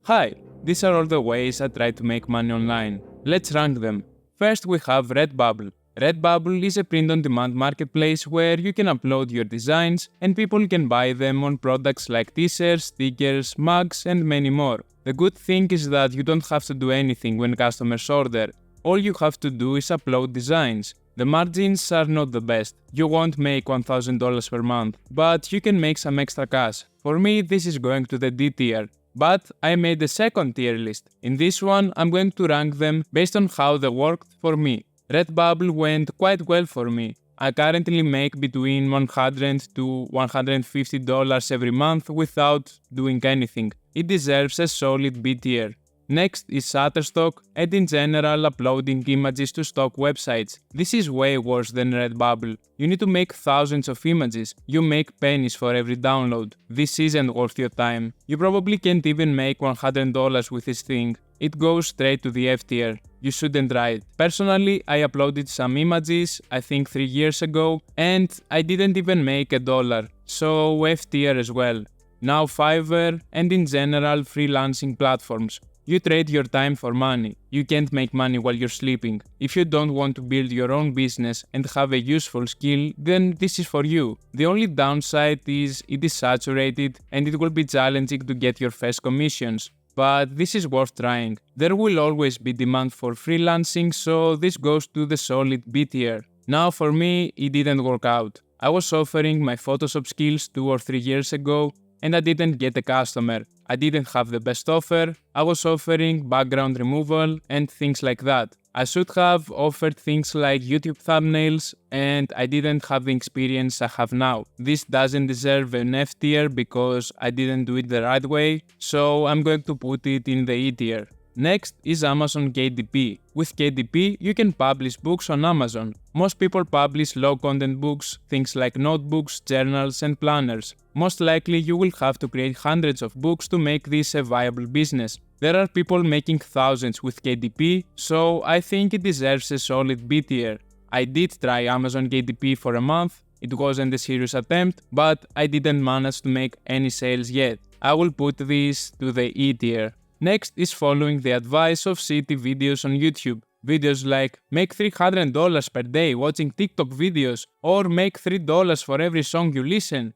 Hi, these are all the ways I try to make money online. Let's rank them. First we have Redbubble. Redbubble is a print-on-demand marketplace where you can upload your designs and people can buy them on products like t-shirts, stickers, mugs and many more. The good thing is that you don't have to do anything when customers order. All you have to do is upload designs. The margins are not the best. You won't make $1,000 per month, but you can make some extra cash. For me, this is going to the D tier. But I made a second tier list. In this one, I'm going to rank them based on how they worked for me. Redbubble went quite well for me. I currently make between $100 to $150 every month without doing anything. It deserves a solid B tier. Next is Shutterstock and in general uploading images to stock websites. This is way worse than Redbubble. You need to make thousands of images. You make pennies for every download. This isn't worth your time. You probably can't even make $100 with this thing. It goes straight to the F tier. You shouldn't try it. Personally, I uploaded some images, I think 3 years ago, and I didn't even make $1. So F tier as well. Now Fiverr and in general freelancing platforms. You trade your time for money. You can't make money while you're sleeping. If you don't want to build your own business and have a useful skill, then this is for you. The only downside is it is saturated and it will be challenging to get your first commissions. But this is worth trying. There will always be demand for freelancing, so this goes to the solid B tier. Now for me, it didn't work out. I was offering my Photoshop skills 2 or 3 years ago, and I didn't get a customer. I didn't have the best offer, I was offering background removal and things like that. I should have offered things like YouTube thumbnails and I didn't have the experience I have now. This doesn't deserve an F tier because I didn't do it the right way, so I'm going to put it in the E tier. Next is Amazon KDP. With KDP, you can publish books on Amazon. Most people publish low-content books, things like notebooks, journals, and planners. Most likely, you will have to create hundreds of books to make this a viable business. There are people making thousands with KDP, so I think it deserves a solid B tier. I did try Amazon KDP for a month. It wasn't a serious attempt, but I didn't manage to make any sales yet. I will put this to the E tier. Next is following the advice of shitty videos on YouTube. Videos like make $300 per day watching TikTok videos or make $3 for every song you listen.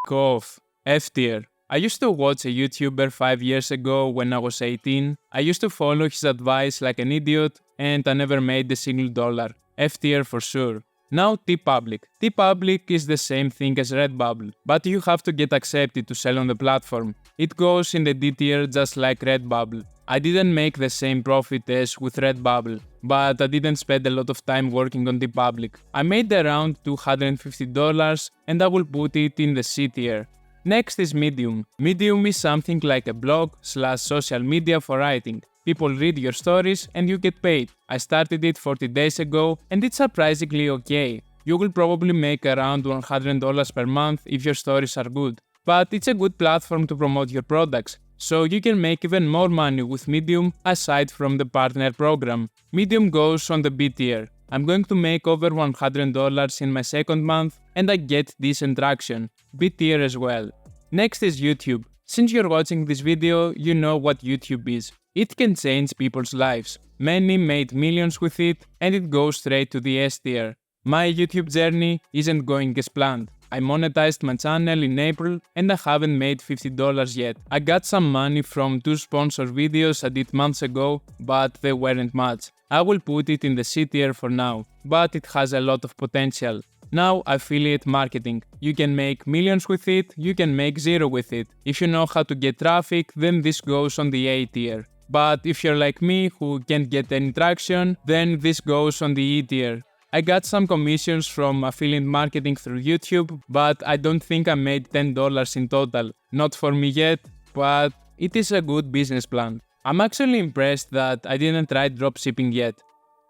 F*** off. F tier. I used to watch a YouTuber 5 years ago when I was 18. I used to follow his advice like an idiot and I never made a single dollar. F tier for sure. Now TeePublic. TeePublic is the same thing as Redbubble, but you have to get accepted to sell on the platform. It goes in the D tier just like Redbubble. I didn't make the same profit as with Redbubble, but I didn't spend a lot of time working on TeePublic. I made around $250 and I will put it in the C tier. Next is Medium. Medium is something like a blog/social media for writing. People read your stories and you get paid. I started it 40 days ago and it's surprisingly okay. You will probably make around $100 per month if your stories are good. But it's a good platform to promote your products, so you can make even more money with Medium aside from the partner program. Medium goes on the B tier. I'm going to make over $100 in my second month and I get decent traction. B tier as well. Next is YouTube. Since you're watching this video, you know what YouTube is. It can change people's lives. Many made millions with it and it goes straight to the S tier. My YouTube journey isn't going as planned. I monetized my channel in April and I haven't made $50 yet. I got some money from 2 sponsored videos I did months ago, but they weren't much. I will put it in the C tier for now, but it has a lot of potential. Now, affiliate marketing. You can make millions with it, you can make zero with it. If you know how to get traffic, then this goes on the A tier. But if you're like me, who can't get any traction, then this goes on the E tier. I got some commissions from affiliate marketing through YouTube, but I don't think I made $10 in total. Not for me yet, but it is a good business plan. I'm actually impressed that I didn't try dropshipping yet.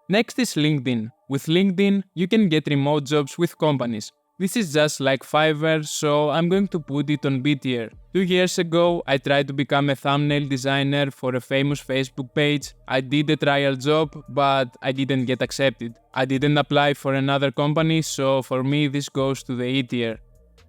Next is LinkedIn. With LinkedIn, you can get remote jobs with companies. This is just like Fiverr, so I'm going to put it on B tier. 2 years ago, I tried to become a thumbnail designer for a famous Facebook page. I did a trial job, but I didn't get accepted. I didn't apply for another company, so for me this goes to the E tier.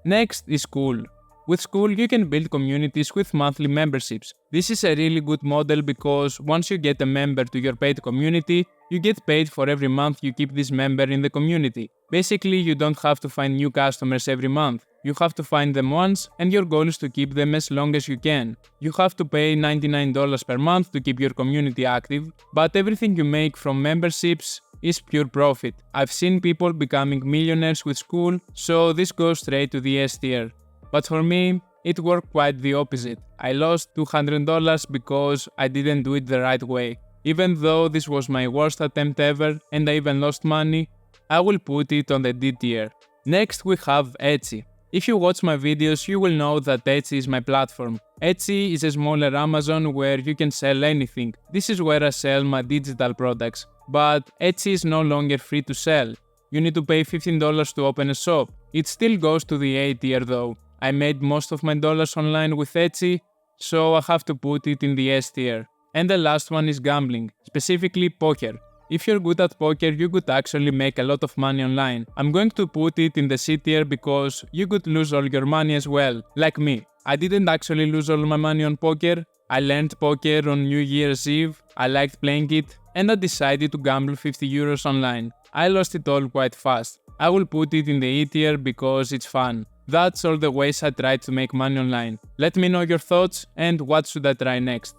Next is Skool. With Skool, you can build communities with monthly memberships. This is a really good model because once you get a member to your paid community, you get paid for every month you keep this member in the community. Basically, you don't have to find new customers every month. You have to find them once, and your goal is to keep them as long as you can. You have to pay $99 per month to keep your community active, but everything you make from memberships is pure profit. I've seen people becoming millionaires with Skool, so this goes straight to the S tier. But for me, it worked quite the opposite. I lost $200 because I didn't do it the right way. Even though this was my worst attempt ever and I even lost money, I will put it on the D tier. Next we have Etsy. If you watch my videos, you will know that Etsy is my platform. Etsy is a smaller Amazon where you can sell anything. This is where I sell my digital products. But Etsy is no longer free to sell. You need to pay $15 to open a shop. It still goes to the A tier though. I made most of my dollars online with Etsy, so I have to put it in the S tier. And the last one is gambling, specifically poker. If you're good at poker, you could actually make a lot of money online. I'm going to put it in the C tier because you could lose all your money as well, like me. I didn't actually lose all my money on poker. I learned poker on New Year's Eve, I liked playing it, and I decided to gamble 50 euros online. I lost it all quite fast. I will put it in the E tier because it's fun. That's all the ways I tried to make money online. Let me know your thoughts and what should I try next.